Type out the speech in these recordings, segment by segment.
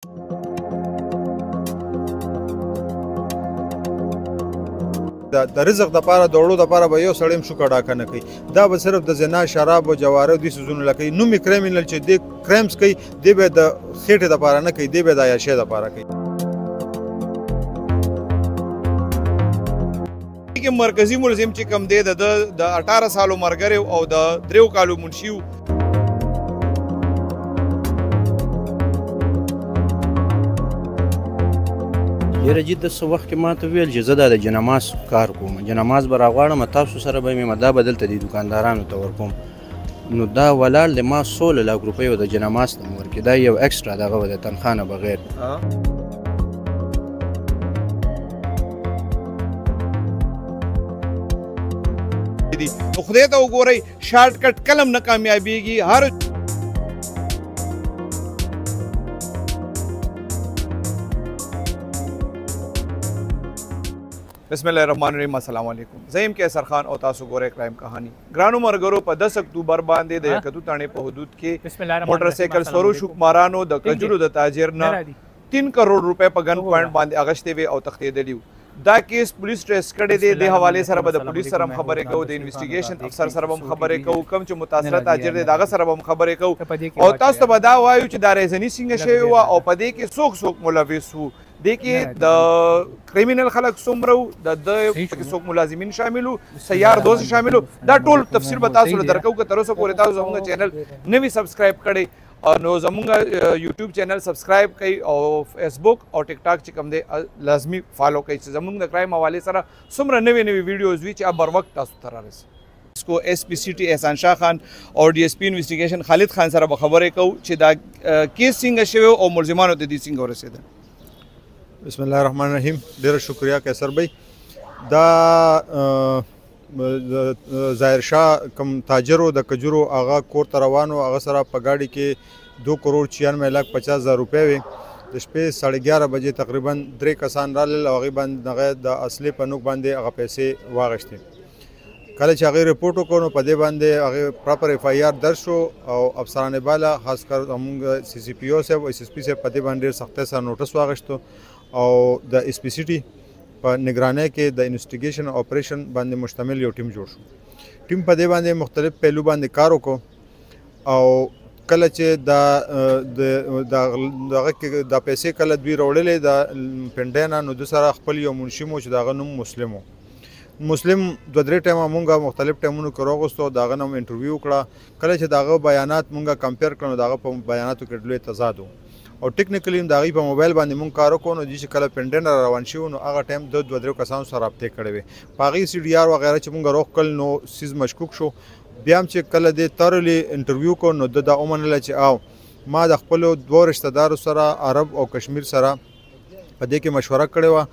د رزق دپاره د وړو دپاره به یو سړی هم شوکه ډاکه نه کوي. دا به صرف د زنا، شراب او جوارو دې څیزونو له کوي. نوم یې کریمینل چې دې کرایمز کوي، دې به د خېټې دپاره نه کوي، دې به د عیاشۍ دپاره کوي. مرکزي ملزم چې کوم دی د 18 سالو مرګري او د 3 کالو منشي ډېره جد څه وخت کې ما ته ویل چې زه دا د جنماز کار کوم، جنماز به راغواړم تاسو سره به مې دا به دلته دې دوکاندارانو ته ورکوم. نو دا ولاړ د ما 16 لک روپۍ د جنماز ته مې ورکړي. دا یو اکسټرا دغه و د تنخوا نه بغیر. نو خدای ته وګورئ، شارټ کټ کلم نه کامیابیږي. هر بسم الله الرحمن الرحیم. السلام علیکم. زه یم کیسر خان او تاسو ګورئ کرایم کہانی. ګرانو مرګرو، په 10 اکتوبر باندې د یکتو تاڼې په حدود کې موټر سایکل سورو شوکمارانو د کجورو د تاجر نه 3 کروڑ روپے په ګن پوینټ باندې اغشتې وي او تښتېدلی و. دا کیس پولیس ټریس کړی دی. د حوالې سره به د پولیس سره هم خبرې کوو، د انویسټیګیشن افسر سره هم خبرې کوو، کوم چې متاثره تاجر دی دغه سره هم خبرې کوو او تاسو ته به دا وایو چې دا ریزني څنګه شوې وه او په دې کې څوک ملوث وو. دې کې د کریمینل خلک څومره وو، د پکې څوک ملازمین شامل وو، سیار دوست شامل وو. دا ټول تفصیل به تاسو له درکو که تر اوسه پورې تاسو زموږ چینل نه وي سبسکرایب کړی نو زموږ یوټیوب چینل سبسکرایب کړئ او فیسبوک او ټیک ټاک چې کوم دی لازمي فالو کړئ چې زموږ د کرایم حوالې سره څومره نوې ویډیوز وي چې بر وخت تاسو ته رارسي. کو ایس پی سی ټي احسان شاه خان او ډي ایس پی انویسټیګیشن خالد خان سره به خبرې کوو چې دا کیس څنګه شوی او ملزمانو ته دې څنګه ورسېدل. بسم الله الرحمن الرحیم. ډېره شکریه کیسر بھائی. دا ظاهر شاه کوم تاجر و د کجورو هغه کور ته روان و. هغه سره په ګاډي کې 2 کروڑ 96 لاک 50,000 روپۍ وې. د شپې 11:30 بجې تقریبا 3 کسان رالل او هغې باندې هغه د اصلي په نوک باندې هغه پیسې واغېستې. کله چې هغې رپورټ وکړو نو په دې باندې هغې پراپر اف آی آر درج شو او افسران بالا خاص کر زموږ سی سی پی او صاحب او ایس ایس پي صاحب په دې باندې ډېر سختۍ سره نوټس واغېستو او د ایس پي سی ټي په نگرانۍ کې د انویسټیګیشن اپریشن باندې مشتمل یو ټیم جوړ شو. ټیم په دې باندې مختلف پهلو باندې کار وکړو او کله چې دغه پیسې کله دوی راوړلې د پنډۍ نه نو د سره خپل یو منشي مو چې د هغه نوم مسلم و. مسلم 2-3 ټایمه مونږ مختلف ټایمونو کې راغوستو، د هغه نه مو انټرویو وکړه. کله چې د هغه بیانات مونږ کمپیر کړو د هغه په بیاناتو کې لوی تضاد و او ټیکنیکلی هم د هغې په موبایل باندې مونږ کار وکړو. نو چې کله پنډۍ نه روان شوي نو هغه ټایم د 2-3 کسانو سره رابطې کړې وې. په هغې سی ډي آر وغیره چې مونږ راوښکل نو سیز مشکوک شو. بیا هم چې کله دې ترلی انټرویو کړو نو دا ومنله چې او ما د خپلو 2 رشته دارو سره عرب او کشمیر سره په دې کې مشوره کړې وه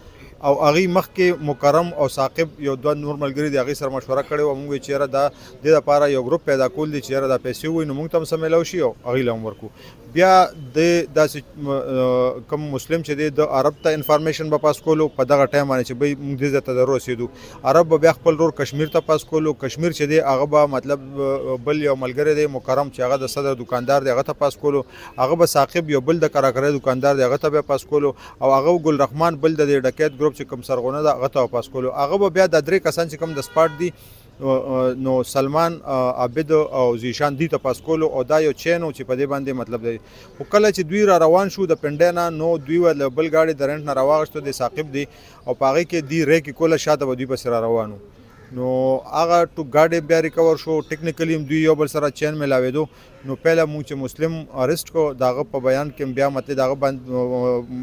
او هغې مخکې مکرم او ثاقب یو 2 نور ملګري د هغې سره مشوره کړې وه. مونږ وایي چې یاره دا دې دپاره یو ګروپ پیدا کول دي چې یاره دا پیسې ووایي نو مونږ ته هم څه میلاو شي او هغې له هم ورکړو. بیا د داسې کوم مسلم چې دی د عرب ته انفارمیشن به پاس کولو په دغه ټایم باندې چې بهی مونږ دې ځای ته رسېدو. عرب به بیا خپل رور کشمیر ته پاس کولو. کشمیر چې دی هغه به مطلب بل یو ملګری دی مکرم چې هغه د صدر دکاندار دی هغه ته پاس کولو. هغه به ثاقب یو بل د کراکرۍ دکاندار دی هغه ته بیا پاس کولو او هغه ګل رحمان بل د ډکیت ګروپ چې کوم سرغونه ده هغه ته پاس کولو. هغه به بیا د 3 کسان چې کوم د سپاټ دي نو سلمان عابد او زیشان دی ته پاس کولو او دا یو چین و چې په دې باندې مطلب دی. خو کله چې دوی را روان شو د پنډۍ نه نو دوی له بل ګاډي د رنټ نه راواغېستو د ثاقب دی او په هغې کې دی ریکې کوله شاته به دوی پسې را روان وو. نو هغه ګاډی بیا ریکور شو. ټیکنیکلی هم دوی یو بل سره چین میلاوېدو. نو پهله مونږ چې مسلم اریسټ کو د هغه په بیان کې بیا مطلب د هغه باندې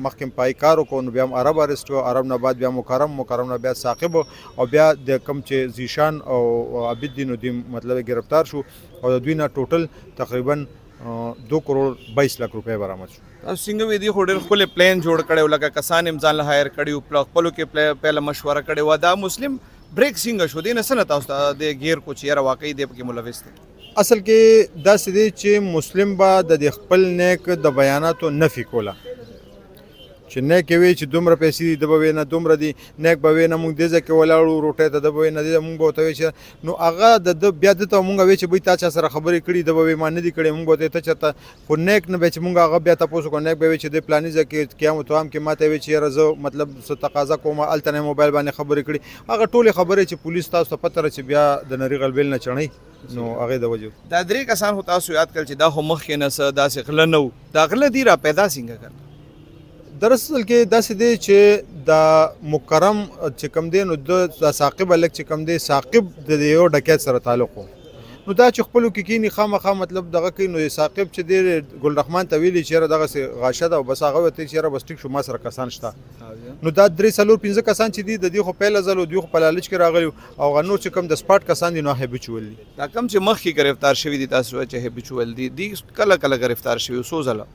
مخکې پای کار وکړو نو بیا هم عرب اریسټ کو. عرب نه بعد بیا مکرم نه بیا ثاقب او بیا د کوم چې زیشان او عابد دي نو دوی مطلب گرفتار شو او د دوی نه ټوټل تقریبا 2 کروڑ 22 لاک روپۍ برآمد شو. څنګه وي دي خو ډېر ښکلی پلان جوړ کړی و لکه کسان هم ځان له هایر کړي وو خپلو کې پهله مشوره کړې وه. دا مسلم بریک څنګه شو؟ دې نه څه نه تاسو ته د ګیر کو چې یاره واقعي دی پکې ملوث دی؟ اصل کې داسې دی چې مسلم به د خپل نیک د بیاناتو نفي کوله چې نیک وي چې دومره پیسې دي د به نه دومره دي نیک به وي نه موږ دې ځای کې ولاړو روټۍ ته د به نه دي موږ به ورته وایو چې نو هغه د بیا دته موږ وایو چې بوی تا چا سره خبرې کړي د به ما نه دي کړې موږ به ته چېرته خو نیک نه به چې موږ هغه بیا تپوس وکړو نیک به وي چې د پلاني ځای کې قیام وتوام کې ماته وایي چې یاره زه مطلب څه تقاضا کوم هلته نه موبایل باندې خبرې کړي هغه ټولې خبرې چې پولیس تاسو ته پته چې بیا د نري غلبیل نه چڼئ نو هغې د وجې دا درې کسان خو تاسو یاد کړل چې دا خو مخکې نه څه داسې غله نه وو دا غله دي را پیدا څنګه کړل دراصل کې داسې دی چې د مکرم چې کوم دی نو د ثاقب هلک چې کوم دی ثاقب د یو ډکیت سره تعلق و نو دا چې خپلو کې کینی خامخا مطلب دغه کوي نو ثاقب چې دی ګل رحمان ته ویلي چې یاره دغسې غاشه ده او بس هغه ورته چې یاره بس ټیک شو ما سره کسان شته نو دا 3-4-5 کسان چې دي د دې خو پیله ځل دوی خو په لالچ کې راغلي او هغه نور چې کوم د سپاټ کسان دي نو هیبچول دي دا کم چې مخکې گرفتار شوي دي تاسو چې هیبچول دي دی کله کله گرفتار شوي څو ځله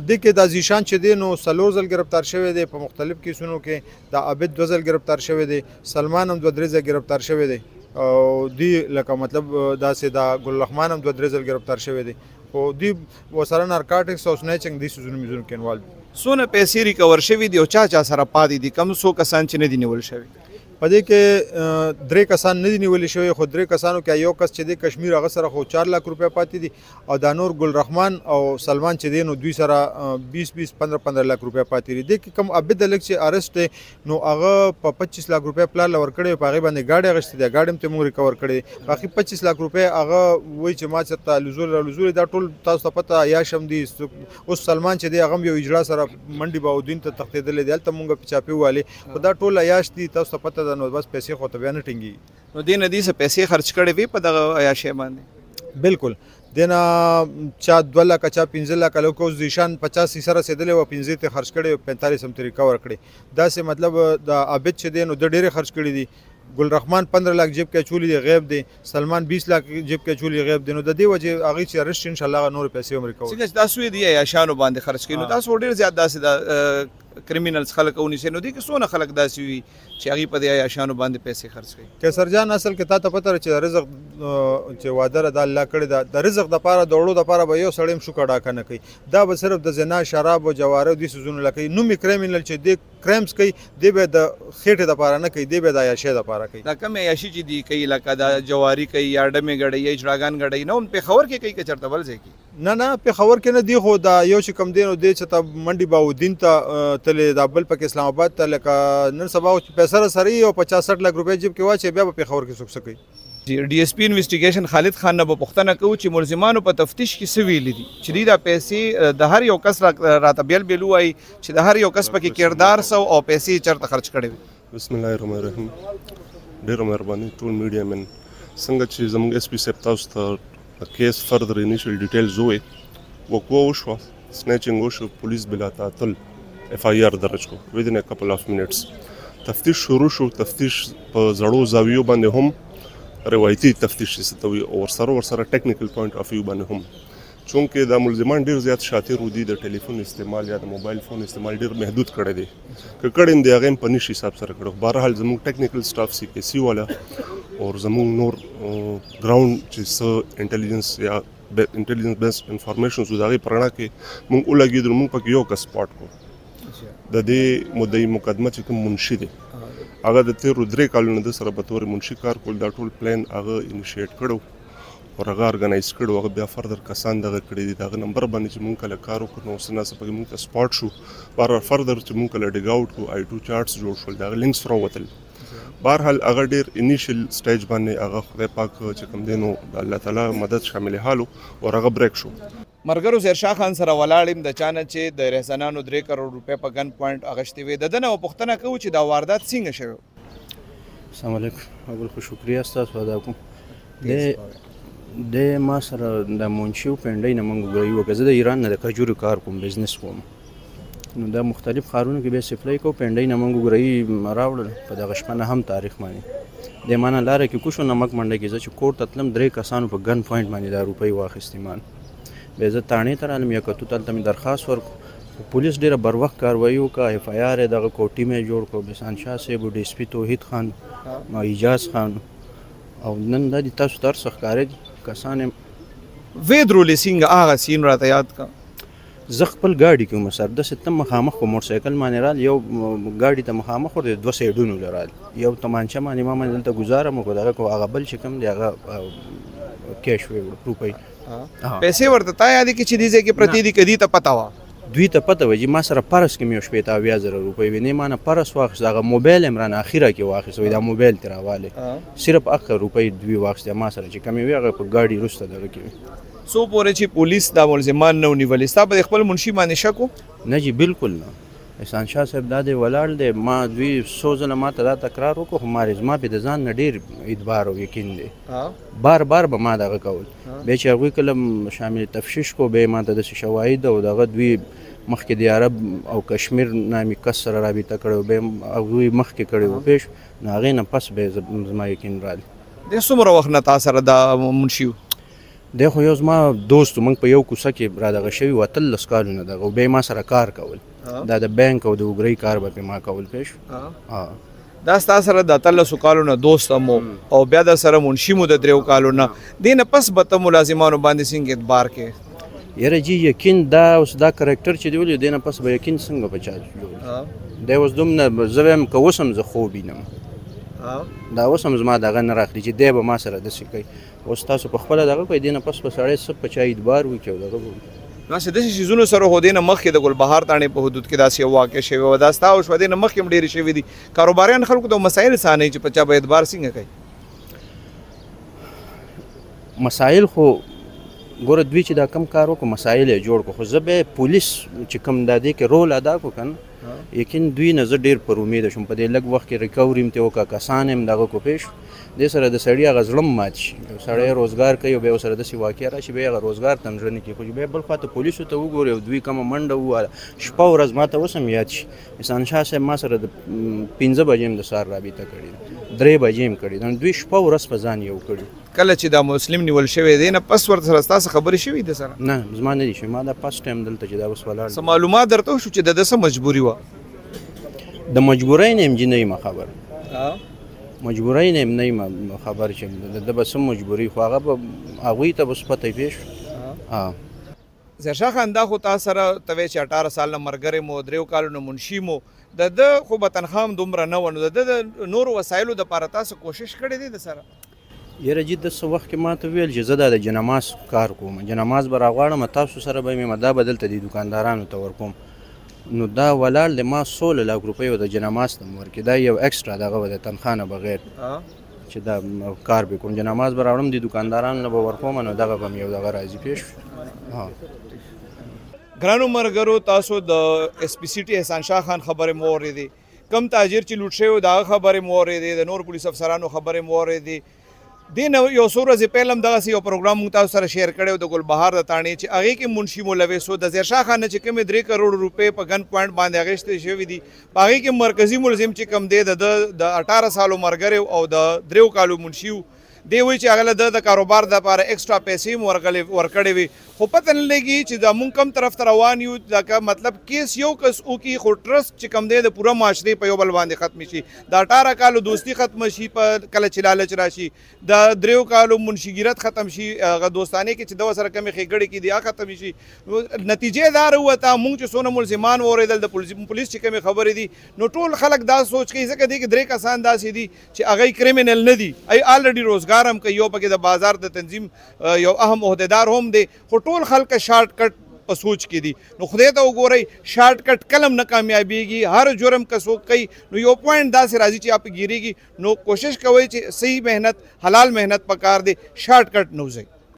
دې کې د زیشان چې دی نو 4 ځل گرفتار شوی دی په مختلف کیسونو کې د عابد 2 ځل گرفتار شوی دی سلمان هم 2-3 ځل گرفتار شوی دی او دی لکه مطلب داسې د ګل رحمان هم 2-3 ځل گرفتار شوی دی خو دی ورسره نارکاټکس او سنیچنګ دې څیزونو میزونو کې انوالو دي څونه پیسې ریکور شوي دي او چا سره پاتې دي کم څو کسان چې نه دي نیول شوي په دې کې 3 کسان نه دي نیولې شوي خو 3 کسانو کې یو کس چې دی کشمیر هغه سره خو 4 لک روپۍ پاتې دي او دا نور ګل رحمان او سلمان چې دی نو دوی سره 20-15 لک روپۍ پاتې دي دې کې کم عبد لک چې ارست دی نو هغه په 25 لک روپۍ پلان لور کړی په هغې باندې ګاډي اخیستې دی ګاډي هم ته موږ ریکور کړی باقي 25 لک روپۍ هغه وایي چې ما چېرته لزول دا ټول تاسو ته پته عیاش هم دي اوس سلمان چې دی هغه هم یو اجرا سره منډي باودین ته تښتېدلی دی هلته مونږ په چاپې ووالې خو دا ټول عیاش دي تاسو ته پته نو بس پیسې خو ته بیا نه ټینګي نو دې نه دې څه پیسې خرچ کړې وي په دغه عیاشۍ باندې بالکل دې نه چا 2 لک چا 15 لک لکه اوس زیشان 50 سره رسېدلی وه 15 ته خرچ کړی 45 هم ته ریکور کړی داسې مطلب د عابد چې دی نو د ډېرې خرچ کړي دي ګل رحمان 15 لک جیب کې اچولی دی غیب دی سلمان 20 لک جیب کې اچولی غیب دی نو د دې وجې هغې چې ارشت انشاءالله نور پیسې هم ریکور څنګه چې تاسو یې دي عیاشانو باندې خرچ کوي نو تاسو ډېر زیات داسې د کریمینلز خلک ونیسئ نو دې کې څونه خلک داسې وي چې هغوی په دې عیاشانو باندې پیسې خرڅ کوي کیسر جان اصل کې تا ته پته ده چې رزق چې واده ده د الله کړې ده د رزق دپاره د وړو دپاره به یو سړی هم شوکه ډاکه نه کوي دا به صرف د زنا شراب او جواره دې څیزونو له کوي نوم یې کریمینل چې دې کرایمز کوي دې به د خېټې دپاره نه کوي دې به د عیاشۍ دپاره کوي دا کم عیاشي چې دي کوي لکه دا جواري کوي یا ډمې ګډوي یا اجراګان ګډوي نه هم پېښور کې کوي که چېرته بل ځای کې نه پېښور کې نه دی خو دا یو چې کوم دی نو دی چې ته منډي باودین ته تللی دا بل پکې اسلام آباد ته لکه نن سبا پیسه راسره وي او 50-60 لک روپۍ جیب کې واچوي بیا به پېښور کې څوک څه کوي ډي اس پي انویسټیګیشن خالد خان نه به پوښتنه کوو چې ملزمانو په تفتیش کې څه ویلي دي چې دوی دا پیسې د هر یو کس راته بیل بیل ووایي چې د هر یو کس پکې کردار څه او پیسې چېرته خرچ کړې وي بسم الله الرحمن الرحیم ډېره مهرباني ټول میډیا من څنګه چې زموږ اس پي صاحب تاسو ته کیس فردر انیشل ډیټیلز ووایي وقوع وشوه سنیچنګ وشو پولیس بلا تعطل اف آی آر درج کړو ودین ا کپل اف منټس تفتیش شروع شو تفتیش په زړو زاویو باندې هم روایتي تفتیش ستوي او ورسره ټیکنیکل پوینټ اف ویو باندې هم چونکه دا ملزمان ډیر زیات شاطر ودي د ټلیفون استعمال یا د موبایل فون استعمال ډیر محدود کړی دی که کړي دی هغه په نشي حساب سره کړو بهرحال زموږ ټیکنیکل سټاف سی کې سی والا او زموږ نور ګراوند چې څه انټيليجنس یا انټيليجنس بیس انفارمیشن زو دغه پرانا کې موږ ولګیدل موږ پکې یو کا سپاټ کو د دې مدعي مقدمه چې کوم منشي دی هغه د 3 کالونو د سره به تور منشي کار کول دا ټول پلان هغه انیشیټ کړو او هغه ارګنایز کړو هغه بیا فردر کسان دغه کړی دي دغه نمبر باندې چې مونږ کله کار وکړو نو سنا سپګ مونږ ته سپاټ شو بار فردر چې مونږ کله ډیګ اوټ کو I2 چارټس جوړ شول دا لینکس راوتل بهرحال هغه ډیر انیشل سټیج باندې هغه خدای پاک چې کوم دینو د الله تعالی مدد شامل حالو او هغه بریک شو مرګرو زیرشاه خان سره ولاړم د چانه چې د رهزنانو 3 کروڑ روپے په ګن پوینټ اغشتي وي د دنه پښتنه کوي چې دا واردات څنګه شوی السلام علیکم اول خو شکریا ستاسو ادا کوم د ما سره د منشیو پنډای نه منګو یو غزه د ایران نه د کجوري کار کوم بزنس کوم نو دا مختلف خارونو کې به سپلای کو پنډای نه منګو غري راوړل په دغه شپه هم تاریخ باندې د مانه لار کې کوشو نمک منډه کې چې کوټ تطلم 3 کسانو په ګن پوینټ باندې دا روپۍ واخیستمان به زه تانه تر علم یا کتو تل تم درخواست ورکو پولیس ډیره بر وخت کاروایی وکړه اف آی آر دغه کوټی مې جوړ کو بسان شاه صاحب ډي اس پي توحید خان ما اجاز خان او نن د تاسو تر څخه کار کسان ویدرو لیسینګ هغه سین راته یاد کا زه خپل ګاډي کې وم سر داسې ته مخامخ په موټر سایکل باندې رال یو ګاډي ته مخامخ ور دوه سایډونو له رال یو تمانچه باندې ما دلته ګزاره مو دغه کو هغه بل چې کوم دی هغه کیش وی روپۍ پیسې ورته تا یاد کی چې دې ځکه پرتی دي کدي ته پتا وا دوی ته پته وي چې ما سره پرس کې مې شپې ته 20000 روپۍ ویني ما نه پرس واخیست هغه موبایل عمران اخیره کې واخیست وي دا موبایل تر حواله صرف اخر روپۍ دوی واخیست ما سره چې کمی وی هغه په ګاډي رسته دغه کې سو پورې چې پولیس دا ملزمان نه ونیول ستا په خپل منشي باندې شک و نه جی بالکل نه احسان شاه صاحب دا دی ولاړ دی ما دوی څو ځله ما ته دا تکرار وکړو خو ما پې د ځان نه ډېر اعتبار او یقین دی بار بار به ما دغه کول بیا چې هغوی کله شامل تفتیش کو بیا ما ته داسې شواهد او دغه دوی مخکې د عرب او کشمیر نامي کس سره رابطه کړی و بیا هغوی مخکې کړی و پیش نو هغې نه پس بیا زما یقین راغلی د څومره وخت نه تا سره دا منشي و دی خو یو زما دوست موږ په یو کوڅه کې را دغه شوي وو 13 کالونه دغه بیا ما سره کار کول دا د بانک او د اوګرۍ کار به پې ما کول پیش دا ستا سره د 13 کالونه دوست مو او بیا د سره منشي مو د 3 کالونه دې نه پس به ته ملازمانو باندې څنګه اعتبار کې یاره جی یقین دا اوس دا کرکټر چې دی ولې دې نه پس به یقین څنګه په چا جوړ دی اوس دومره زه وایم که اوس هم زه خوب وینم دا اوس هم زما دغه نه راخلي چې دی به ما سره داسې کوي اوس تاسو په خپله دغه کوئ دې نه پس به سړی څه په چا اعتبار وکړي او دغه به داسې داسې څیزونو سره خو دې نه مخکې د ګلبهار تاڼې په حدود کې داسې یو واقع شوی وه دا ستا وشوه دې نه مخکې هم ډېرې شوي دي کاروباریان خلکو ته مسایل څه نه چې په چا به اعتبار څنګه کوي مسایل خو ګوره دوی چې دا کم کار وکړو مسایل یې جوړ کړو خو زه بیا پولیس چې کوم دا دی کې رول ادا کړو که نه یقین دوی نه زه ډېر پر امیده شوم په دې لږ وخت کې ریکوري م ترې وکړه کسان هم دغه کو پیش دې سره د سړي هغه زړه مات شي یو سړی روزګار کوي او بیا ورسره داسې واقع راشي بیا هغه روزګار ته هم زړه نه کېږي خو چې بیا بل خوا ته پولیسو ته وګوري او دوی کومه منډه ووهله شپه ورځ ما ته اوس هم یاد شي احسان شاه صاحب ما سره د 15 بجې هم د سهار رابطه کړې 3 بجې هم کړې نو دوی شپه ورځ په ځان یو کړي کله چې دا مسلم نیول شوی دی نه پس ورته سره ستاسو خبرې شوي ده سره نه زما نه دي شوي ما دا فسټ ټایم دلته چې دا اوس ولاړ څه معلومات درته وشو چې د ده څه مجبوري وه د مجبورۍ نه یم جي نه یم خبر مجبورۍ نه یم نه یم خبر چې د ده به څه مجبوري خو هغه به هغوی ته به پته پیش زرشاه خان دا خو تا سره ته وایې چې 18 سال نه ملګری مو 3 کالونه منشي مو د ده خو به تنخوا هم دومره نه وه نو د ده د نورو وسایلو دپاره تاسو کوشش کړی دی د سره یاره جي د څه وخت کې ما ته ویل چې زه دا د جنماز کار کوم جنماز به راغواړم تاسو سره به مې دا به دلته دي دوکاندارانو ته ورکوم نو دا ولاړ د ما 16 لک روپۍ د جنماز ته م ورکړي دا یو ایکسټرا دغه به د تنخوا نه بغیر چې دا کار به کوم جنماز به راوړم د دوکاندارانو نه به ورکوم نو دغه به مې یو دغه راځي پیش ګرانو ملګرو تاسو د اس پی سی ټي احسان شاه خان خبرې مو اورېدې کم تاجر چې لوټ شوی و د هغه خبرې مو اورېدې د نور پولیس افسرانو خبرې مو اورېدې دې نه یو څو ورځې پهل هم دغسې یو پروګرام موږ تاسو سره شیر کړی و د ګلبهار د تاڼې چې هغې کې منشي مولوي سو د زیرشاه خان نه چې کومې 3 کروړ روپۍ په ګن پوینټ باندې اخیستې شوي دي په هغې کې مرکزي ملزم چې کوم دی د 18 سالو ملګری او د 3 کالو منشي دی وایي چې هغه له د کاروبار دپاره ایکسټرا پیسې هم ورکړې وي خو پته نه لګي چې د مونږ کم طرف ته روان یو لکه مطلب کیس یو کس وکړي خو ټرسټ چې کوم دی د پوره معاشرې په یو بل باندې ختم شي د 18 کالو دوستي ختم شي په کله چې لالچ راشي د 3 کالو منشیګیرت ختم شي هغه دوستانې کې چې د سره کمې ښېګړې کې دي هغه ختم شي نتیجې دا راووته مونږ چې څونه ملزمان واورېدل د پولیس چې کومې خبرې دي نو ټول خلک دا سوچ کوي ځکه دی کې 3 کسان داسې دي چې هغه کرمینل نه دي ای الریډي روزګار هم کوي یو پکې د بازار د تنظیم یو اهم عہدیدار هم دی خو ټول خلک شارټ کټ په سوچ کې دي نو خدای ته وګورئ شارټ کټ کلم نه کامیابیږي هر جرم که څوک کوي نو یو پوینټ داسې راځي چې آپ ګیریږي نو کوشش کوئ چې صحیح محنت حلال محنت پکار دی شارټ کټ نه وځئ